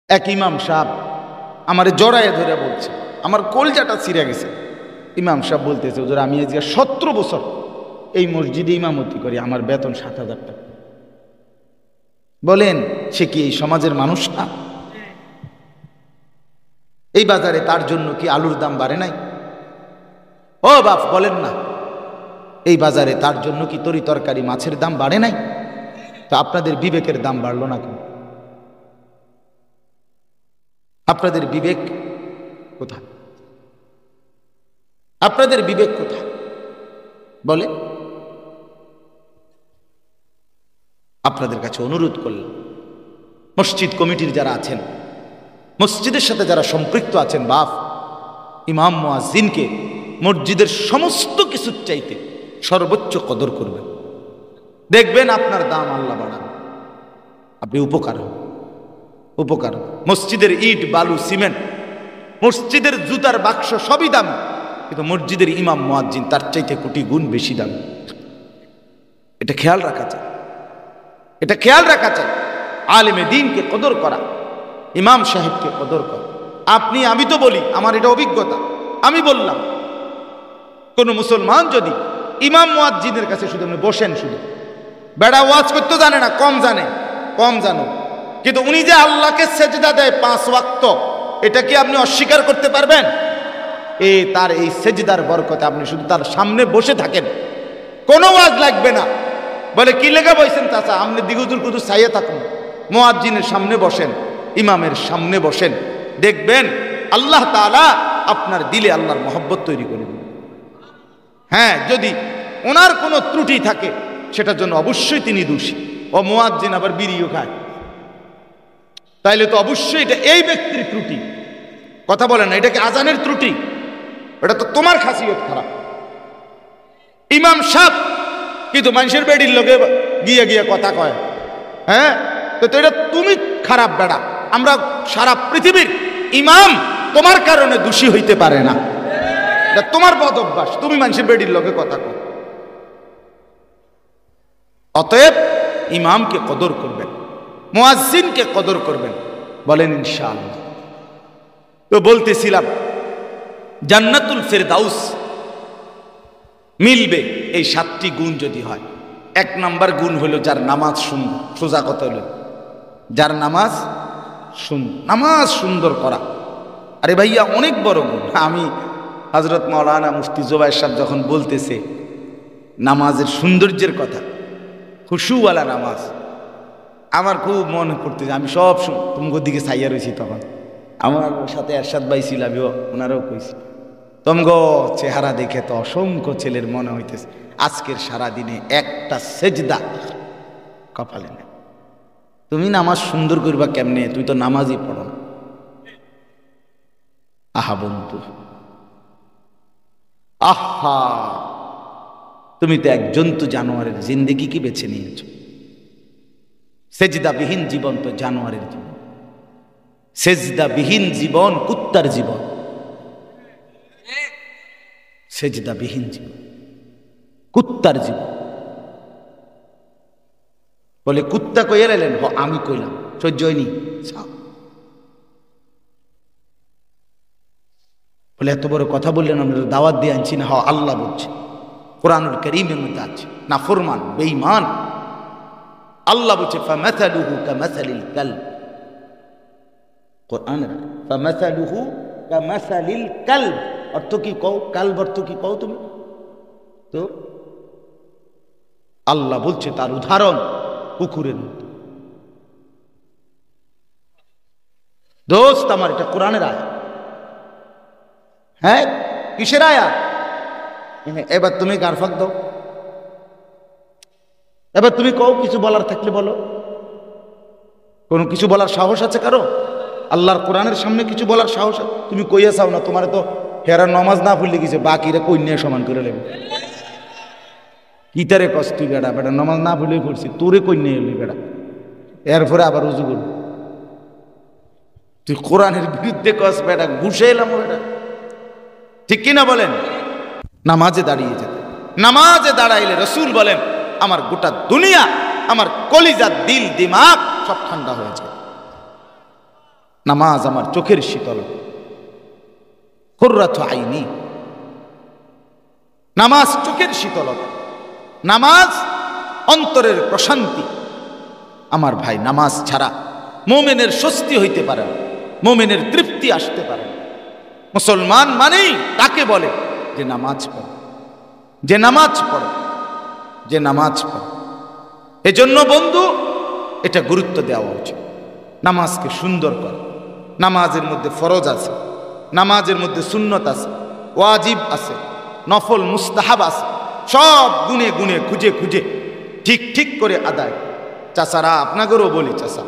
এক ইমাম সাহেব আমার জড়াইয়া ধরে বলছে, আমার কলজাটা ছিঁড়ে গেছে। ইমাম সাহেব বলতেছে, হুজুর আমি আজকে 17 বছর এই মসজিদে ইমামতি করি, আমার বেতন 7,000 টাকা। বলেন সে কি এই সমাজের মানুষ না? এই বাজারে তার জন্য কি আলুর দাম বাড়ে নাই? ও বাপ বলেন না, এই বাজারে তার জন্য কি তরি তরকারি মাছের দাম বাড়ে নাই? তো আপনাদের বিবেকের দাম বাড়লো না কেন? আপনাদের বিবেক কোথায়? আপনাদের বিবেক কোথায় বলে? আপনাদের কাছে অনুরোধ করলাম, মসজিদ কমিটির যারা আছেন, মসজিদের সাথে যারা সম্পৃক্ত আছেন, বাপ ইমাম মুয়াজ্জিনকে মসজিদের সমস্ত কিছুর চাইতে সর্বোচ্চ কদর করবেন। দেখবেন আপনার দাম আল্লাহ বাড়াবে, আপনি উপকার হবেন। উপকার মসজিদের ইট বালু সিমেন্ট, মসজিদের জুতার বাক্স সবই দাম, কিন্তু মসজিদের ইমাম মুয়াজ্জিন তার চাইতে কোটি গুণ বেশি দাম। এটা খেয়াল রাখা চাই, এটা খেয়াল রাখা চাই। আলেমে দ্বীনকে কদর করা, ইমাম সাহেবকে কদর করা। আপনি আমি তো বলি, আমার এটা অভিজ্ঞতা, আমি বললাম কোন মুসলমান যদি ইমাম মুয়াজ্জিনের কাছে শুধু আপনি বসেন, শুধু বেড়া ওয়াজ করতে জানে না, কম জানে, কম জানো, কিন্তু উনি যে আল্লাহকে সেজদা দেয় 5 ওয়াক্ত, এটা কি আপনি অস্বীকার করতে পারবেন? তার এই সেজদার বরকতে আপনি শুধু তার সামনে বসে থাকেন, কোনো ওয়াজ লাগবে না। বলে কি লেগে বসেন চাচা? আপনি দিগুদুর কুদুর চাইয়ে থাকুন, মুয়াজ্জিনের সামনে বসেন, ইমামের সামনে বসেন, দেখবেন আল্লাহ তাআলা আপনার দিলে আল্লাহর মহব্বত তৈরি করে দিবেন। হ্যাঁ, যদি ওনার কোনো ত্রুটি থাকে সেটার জন্য অবশ্যই তিনি দোষী। ও মুয়াজ্জিন আবার বিড়িও খায়, তাইলে তো অবশ্যই এটা এই ব্যক্তির ত্রুটি। কথা বলেন না, এটা কি আজানের ত্রুটি? এটা তো তোমার খাসিয়ত খারাপ। ইমাম সাহেব কিন্তু মানুষের বেডির লোকে গিয়ে গিয়ে কথা কয়, হ্যাঁ, তো এটা তুমি খারাপ বেড়া। আমরা সারা পৃথিবীর ইমাম তোমার কারণে দোষী হইতে পারে না, এটা তোমার বদ অভ্যাস, তুমি মানুষের বেডির লোকে কথা কয়। অতএব ইমামকে কদর করবেন, মুয়াজ্জিনকে কদর করবেন, বলেন ইনশাআল্লাহ। তো বলতেছিলাম জান্নাতুল ফেরদাউস মিলবে এই 7টি গুণ যদি হয়। 1 নাম্বার গুণ হলো যার নামাজ সুন্দর। সোজা কথা হলো যার নামাজ সুন্দর, নামাজ সুন্দর করা। আরে ভাইয়া অনেক বড় গুণ। আমি হযরত মাওলানা মুফতি জুবায়ের সাহেব যখন বলতেছে নামাজের সৌন্দর্যের কথা, খুশুওয়ালা নামাজ, আমার খুব মনে পড়তেছে। আমি সব তোমার দিকে চাইয়া রয়েছি, তখন আমার সাথে এরশাদ ভাই ছিল, আমিও ওনারাও কইছি, তোমগো চেহারা দেখে তো অসংখ্য ছেলের মনে হইতেছে আজকের সারাদিনে একটা সেজদা কপালে নেই। তুমি নামাজ সুন্দর করবা কেমনে? তুই তো নামাজই পড়ো না। আহা বন্ধু, আহা, তুমি তো এক জন্তু জানোয়ারের জিন্দেগি কি বেছে নিয়েছ। সেজদাবিহীন জীবন তো জানোয়ারের জীবন, সেজদাবিহীন জীবন কুত্তার জীবন, সেজদাবিহীন জীবন কুত্তার জীবন। বলে কুত্তা কইয়া এলেন? আমি কইলাম, সহ্য হয়নি? বলে এত বড় কথা বললেন, আমরা দাওয়াত দিয়ে আনছি না? আল্লাহ বলছে কোরআনুল কারীমের মধ্যে আছে, না ফরমান বেঈমান। আল্লাহ বলছে ফামাসালুহু কামাসালিল কালব, কোরআনের ফামাসালুহু কামাসালিল কালব। অর্থ কি কও? কালব অর্থ কি কও তুমি? তো আল্লাহ বলছে তার উদাহরণ কুকুরের মতো। দোস্ত আমার, এটা কোরআনের আয়াত। হ্যাঁ, কিসের আয়াত? এবার তুমি গারফাক দাও, এবার তুমি কও, কিছু বলার থাকলে বলো। কোনো কিছু বলার সাহস আছে কারো? আল্লাহর কোরআনের সামনে কিছু বলার সাহস? তুমি কইয়া চাও না তোমার তো হেরা নমাজ না পড়লে কিছু, বাকিরা কই নিয়ে সমান করে নেবে। কি তারে কস তুই বেড়া? বেটা নমাজ না পড়লেই পড়ছি, তোরে কই নিয়ে এলি বেড়া, এরপরে আবার উজু করবি। তুই কোরআনের বিরুদ্ধে কস বেটা, ঘুষে এলাম বেটা, ঠিক কিনা বলেন? নামাজে দাঁড়িয়ে যেতে, নামাজে দাঁড়াইলে রসুল বলেন আমার গোটা দুনিয়া, আমার কলিজা, দিল, দিমাগ সব ঠান্ডা হয়ে যায়। নামাজ আমার চোখের শীতল, কুররাতু আইনি। নামাজ চোখের শীতলতা, নামাজ অন্তরের প্রশান্তি। আমার ভাই, নামাজ ছাড়া মুমিনের স্বস্তি হইতে পারে না, মুমিনের তৃপ্তি আসতে পারে না। মুসলমান মানেই তাকে বলে যে নামাজ পড়ে, যে নামাজ পড়ে, যে নামাজ পড়ে। এজন্য বন্ধু, এটা গুরুত্ব দেওয়া উচিত। নামাজকে সুন্দর করে। নামাজের মধ্যে ফরজ আছে, নামাজের মধ্যে সুন্নত আছে, ওয়াজিব আছে, নফল মুস্তাহাব আছে। সব গুনে গুনে খুঁজে খুঁজে ঠিক ঠিক করে আদায়। চাচারা, আপনাদেরও বলি, চাচা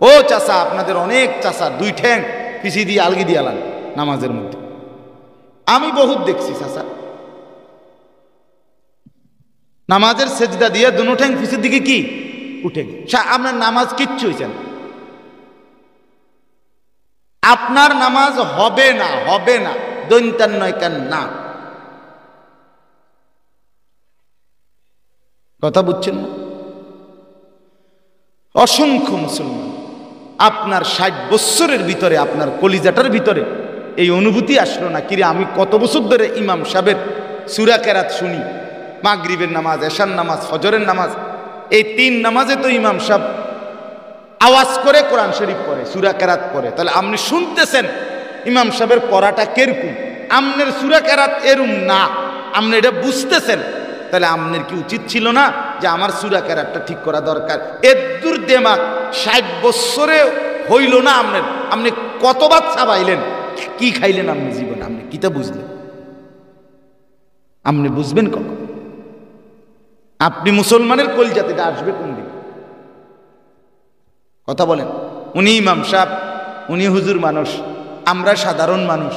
ও চাচা, আপনাদের অনেক চাচা দুই ঠ্যাং পিছিয়ে দিয়ে আলগি দিয়ে আলান নামাজের মধ্যে। আমি বহুত দেখছি চাচা নামাজের সেজদা দিয়ে দুনো ঠ্যাং পিছের দিকে কি উঠে গেছে। আপনার নামাজ কিচ্ছু হয়েছে না, আপনার নামাজ হবে না, হবে না, দৈন্তান নয় কেন না। কথা বুঝছেন না? অসংখ্য মুসলমান, আপনার 60 বছরের ভিতরে আপনার কলিজাটার ভিতরে এই অনুভূতি আসলো না, কিরে আমি কত বছর ধরে ইমাম সাহেবের সূরা কেরাত শুনি, মাগরিবের নামাজ, এশার নামাজ, ফজরের নামাজ, এই 3 নামাজে তো ইমাম সাহেব আওয়াজ করে কোরআন শরীফ পড়ে, সূরা কেরাত পড়ে। তাহলে আপনি শুনতেছেন ইমাম সাহেবের পড়াটা কিরকম, আমনের সূরা কেরাত এরম না, আপনি এটা বুঝতেছেন। তাহলে আপনার কি উচিত ছিল না যে আমার সূরা কেরাতটা ঠিক করা দরকার? এদ্দুর দেমাগ 60 বছরে হইল না আপনার, আপনি কতবার চাবাইলেন, কি খাইলেন আপনি জীবনে, আপনি কিতা বুঝলেন? আপনি বুঝবেন কখন? আপনি মুসলমানের কলিজাতে এটা আসবে কোন দিন? কথা বলেন। উনি ইমাম সাহেব, উনি হুজুর মানুষ, আমরা সাধারণ মানুষ,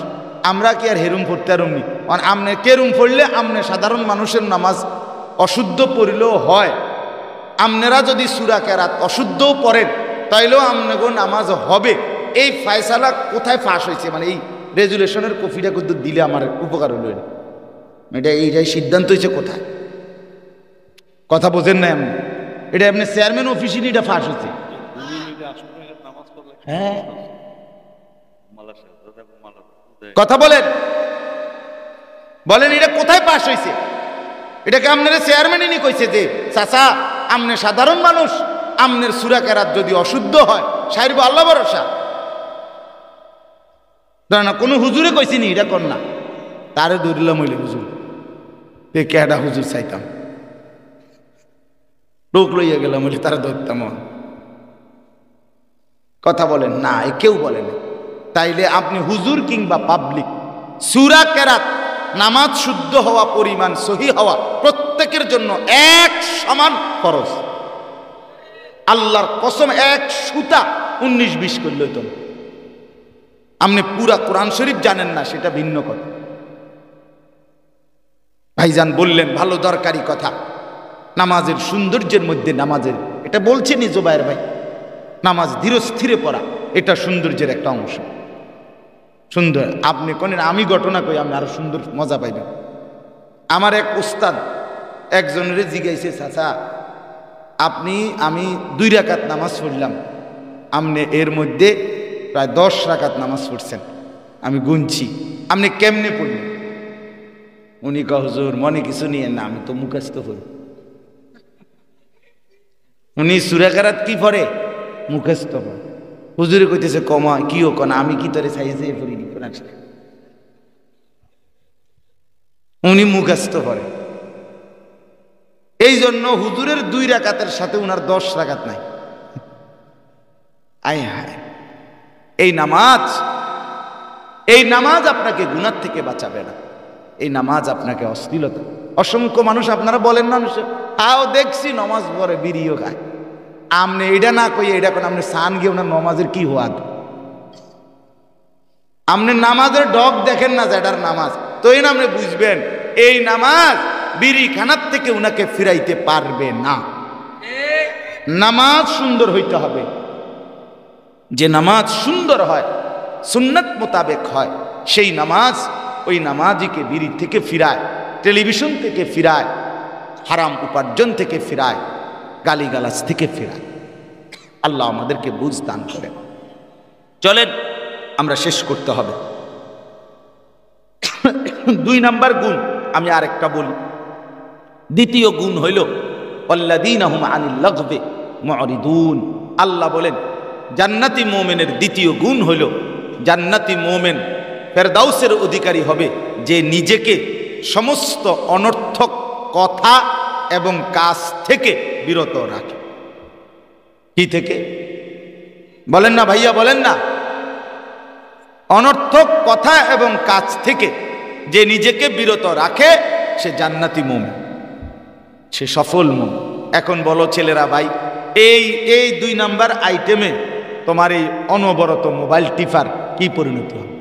আমরা কি আর হেরুম পড়তে আরমনি? আমনে কেরুম পড়লে আমনে সাধারণ মানুষের নামাজ অশুদ্ধ পড়লেও হয়, আমনেরা যদি সূরা কেরাত অশুদ্ধও পড়েন তাইলেও আমনেগো নামাজ হবে। এই ফয়সালা কোথায় ফাঁস হয়েছে? মানে এই রেজুলেশনের কপিটা কিন্তু দিলে আমার উপকার হলো, এটা এইটাই সিদ্ধান্ত হয়েছে কোথায়? কথা বোঝেন না এমনি? এটা এমনি চেয়ারম্যান অফিসে এটা ফাঁস হয়েছে। হ্যাঁ, কথা বলেন, বলেন এটা কোথায় পাস হয়েছে? এটাকে আপনারা চেয়ারম্যানই কইছে যে চাচা আমনে সাধারণ মানুষ, আমনের সূরা কেরাত যদি অশুদ্ধ হয় সাইরব আল্লাহ ভরসা না, কোনো হুজুরে কইছিনি এটা কর না, তারে ধরিলাম হইলে হুজুর কেডা হুজুর চাইতাম, লোক লইয়া গেলাম হইলে তারা ধরতাম। কথা বলেন না, কেউ বলে না। তাইলে আপনি হুজুর কিংবা পাবলিক, সূরা কেরাত নামাজ শুদ্ধ হওয়া, পরিমাণ সহি হওয়া প্রত্যেকের জন্য এক সমান ফরজ। আল্লাহর কসম, এক সুতা 19-20 করলে তো আপনি পুরা কোরআন শরীফ জানেন না, সেটা ভিন্ন কথা। ভাইজান বললেন ভালো দরকারি কথা, নামাজের সৌন্দর্যের মধ্যে নামাজের, এটা বলছেনই জুবায়ের ভাই, নামাজ ধীরস্থিরে পড়া এটা সৌন্দর্যের একটা অংশ। সুন্দর, আপনি কোন আমি ঘটনা কই, আপনি আরো সুন্দর মজা পাইবেন। আমার এক উস্তাদ একজনের জিজ্ঞাসা, চাচা আমি 2 রাকাত নামাজ পড়লাম, আপনি এর মধ্যে প্রায় 10 রাকাত নামাজ পড়ছেন, আমি গুনছি, আপনি কেমনে পড়লেন? উনি কয় হুজুর মনে কিছু নিয়ে না, আমি তো মুখস্থ করি। উনি সূরা কেরাত কি পড়ে? মুখস্থ পড়ে। হুজুরে কইতেছে কমা কিও কনা, আমি কি তোরে চাইছে পড়িনি কোরআন শরীফ, উনি মুখস্থ পড়ে। এই জন্য হুজুরের 2 রাকাতের সাথে উনার 10 রাকাত নাই। আয় হায়, এই নামাজ আপনাকে গুনাহ থেকে বাঁচাবে না, এই নামাজ আপনাকে অশ্লীলতা। অসংখ্য মানুষ আপনারা বলেন না, তাও দেখছি নামাজ পড়ে বিড়িও খায়, আমনে এটা না কই এটা কোন, আপনি সান গিয়ে ওনার নামাজের কি হওয়াদ? আপনি নামাজের ডগ দেখেন না যেটার নামাজ, তো এই আপনি বুঝবেন এই নামাজ বিড়ি খানার থেকে উনাকে ফিরাইতে পারবে না। নামাজ সুন্দর হইতে হবে, যে নামাজ সুন্দর হয়, সুন্নাত মোতাবেক হয়, সেই নামাজ ওই নামাজিকে বিড়ি থেকে ফিরায়, টেলিভিশন থেকে ফিরায়, হারাম উপার্জন থেকে ফিরায়, গালিগালাজ থেকে ফিরায়। আল্লাহ আমাদেরকে বুঝ দান করেন। চলেন আমরা শেষ করতে হবে। 2 নাম্বার গুণ আমি আরেকটা বলি। দ্বিতীয় গুণ হইল আল্লাযীনা হুম আনিল লাগবি মুরিদুন। আল্লাহ বলেন জান্নাতি মুমিনের দ্বিতীয় গুণ হইল জান্নাতি মুমিন ফেরদাউসের অধিকারী হবে যে নিজেকে সমস্ত অনর্থক কথা এবং কাজ থেকে বিরত রাখে। কি থেকে বলেন না ভাইয়া, বলেন না? অনর্থক কথা এবং কাজ থেকে যে নিজেকে বিরত রাখে সে জান্নাতি মুমিন, সে সফল মুমিন। এখন বলো ছেলেরা ভাই, এই 2 নাম্বার আইটেমে তোমার এই অনবরত মোবাইল টিপার কি পরিণতি হবে?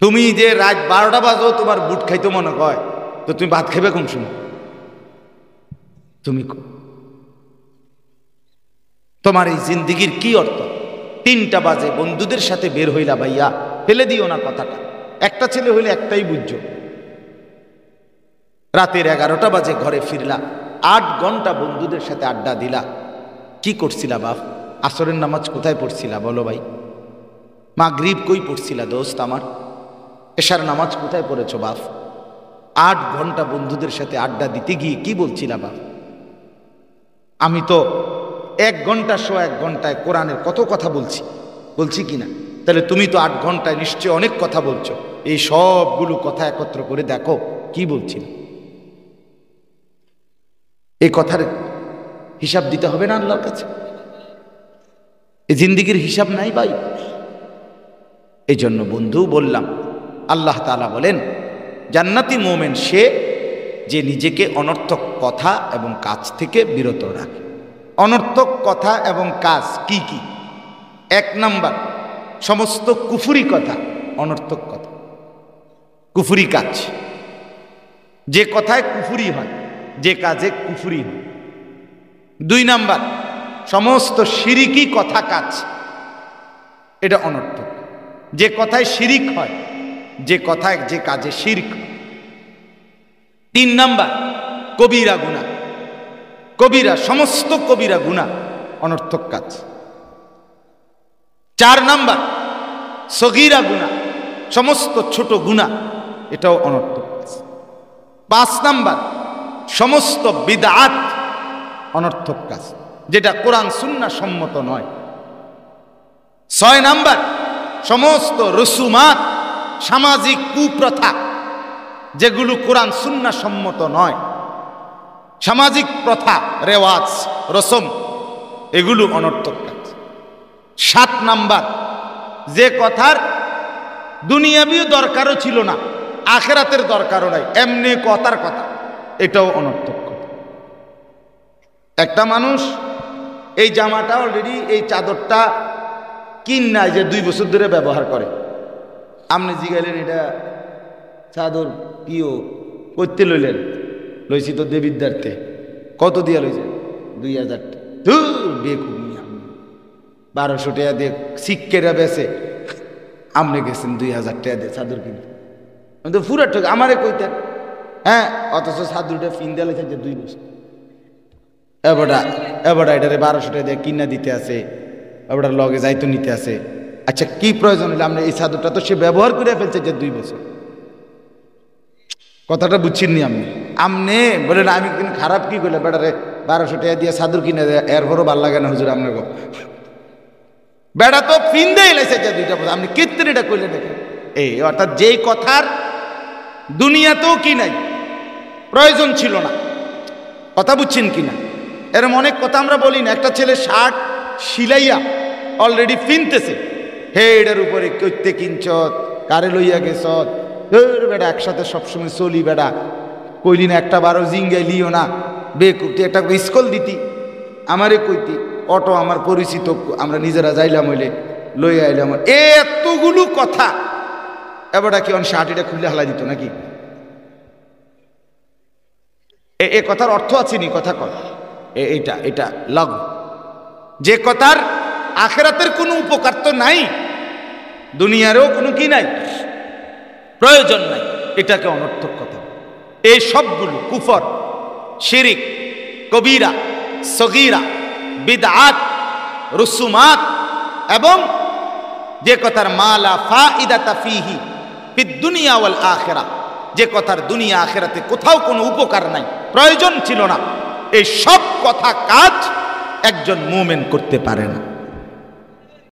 তুমি যে রাত 12টা বাজো তোমার বুট খাইতে মনে হয়, তো তুমি ভাত খাবে কোন সময়? তুমি তোমার এই জিন্দিগির কি অর্থ? 3টা বাজে বন্ধুদের সাথে বের হইলা ভাইয়া, ফেলে দিও না কথাটা। একটা ছেলে হইলে একটাই বুঝছো। রাতের 11টা বাজে ঘরে ফিরলা, 8 ঘন্টা বন্ধুদের সাথে আড্ডা দিলা। কি করছিলা বাপ? আসরের নামাজ কোথায় পড়ছিলা বলো ভাই? মাগরিব কই পড়ছিলা দোস্ত আমার? এশার নামাজ কোথায় পড়েছো বাপ? 8 ঘন্টা বন্ধুদের সাথে আড্ডা দিতে গিয়ে কি বলছিলা বাপ? আমি তো 1 ঘন্টা 1 ঘন্টায় কোরআনের কত কথা বলছি কিনা? তাহলে তুমি তো 8 ঘন্টায় নিশ্চয় অনেক কথা বলছো। এই সবগুলো কথা একত্র করে দেখো কি বলছিল। এই কথার হিসাব দিতে হবে না আল্লাহর কাছে? এই জিন্দিগির হিসাব নাই ভাই। এই জন্য বন্ধু বললাম, আল্লাহ তাআলা বলেন জান্নাতি মুমিন সে যে নিজেকে অনর্থক কথা এবং কাজ থেকে বিরত রাখে। অনর্থক কথা এবং কাজ কি কি? 1 নাম্বার সমস্ত কুফরি কথা, অনর্থক কথা, কুফরি কাজ। যে কথায় কুফরি হয়, যে কাজে কুফরি হয়। 2 নাম্বার সমস্ত শিরিকি কথা কাজ, এটা অনর্থক। যে কথায় শিরিক হয়, যে কথায় যে কাজে শিরক। 3 নাম্বার কবিরা গুনাহ, কবিরা সমস্ত কবিরা গুনাহ অনর্থক কাজ। 4 নাম্বার সগীরা গুনাহ, সমস্ত ছোট গুনাহ, এটাও অনর্থক কাজ। 5 নাম্বার সমস্ত বিদআত অনর্থক কাজ, যেটা কোরআন সুন্নাহ সম্মত নয়। 6 নাম্বার সমস্ত রসুমাত, সামাজিক কুপ্রথা, যেগুলো কোরআন সুন্নাহ সম্মত নয়। সামাজিক প্রথা, রেওয়াজ, রসম, এগুলো অনর্থক কাজ। 7 নাম্বার যে কথার দুনিয়াবি দরকারও ছিল না, আখেরাতের দরকারও নাই, এমনি কথার কথা, এটাও অনর্থক কথা। একটা মানুষ এই জামাটা অলরেডি, এই চাদরটা কিনা যে 2 বছর ধরে ব্যবহার করে, আপনি জিগাইলেন এটা চাদর কিও করতে লইলেন? লইছি তো দেবিদ্যার্থে। কত দিয়া লইছেন? 2000 টাকা। বেকুব 1200 টাকা দিয়ে শিক্ষেরা বেছে, আপনি গেছেন 2000 টাকা দিয়ে চাদর কিনতে। আমি তো পুরা ঠক, আমারে কইতেন। হ্যাঁ, অথচ চাদরটা ফিন দিয়ে লেগেছে যে 2 বছর। এবারটা এটারে 1200 টাকা দিয়ে কিনা দিতে আছে, এবার লগে যাইতো নিতে আছে। আচ্ছা কি প্রয়োজন হলে? আমরা এই চাদরটা তো সে ব্যবহার করে ফেলছে যে 2 বছর। কথাটা বুঝছেননি আপনি? আমনে বলেন আমি কিন্তু খারাপ কি করলে বেটারে 1200 টাকা দিয়ে চাদর কিনে দেয়, এরপরও ভাল লাগে না হুজুর আপনার। বেড়া তো ফিন দিয়ে এলেছে যে 2টা বছর, আপনি কীর্তন এটা করলেন দেখেন। এই অর্থাৎ যেই কথার দুনিয়াতেও কি নাই, প্রয়োজন ছিল না। কথা বুঝছেন কিনা? এরম অনেক কথা আমরা বলি না। একটা ছেলে শার্ট সিলাইয়া অলরেডি ফিনতেছে, হে এটার উপরে কইতে কিনছ, কারে লইয়া গেছ, বেটা একসাথে সবসময় চলি, বেটা কইলি না একটা 12 জিঙ্গাই লিও না, বেকুটি একটা স্কুল দিতি, আমারে কইতি, অটো আমার পরিচিত, আমরা নিজেরা যাইলাম, হইলে লইয়া আইলাম, এতগুলো কথা। এবারটা কি শার্ট এটা খুললে হালাই দিত নাকি? এ কথার অর্থ আছে নি? কথা কর, এটা লগ, যে কথার আখেরাতের কোনো উপকার তো নাই, দুনিয়ারও কোনো কি নাই, প্রয়োজন নাই, এটাকে অনর্থক কথা। এই সবগুলো কুফর, শিরিক, কবিরা, সগীরা, বিদআত, রুসুমাত, এবং যে কথার মালা ফাইদাতা ফিহি ফিদ দুনিয়া ওয়াল আখিরাহ, যে কথার দুনিয়া আখিরাতে কোথাও কোনো উপকার নাই, প্রয়োজন ছিল না, এই সব কথা কাজ একজন মুমিন করতে পারে না।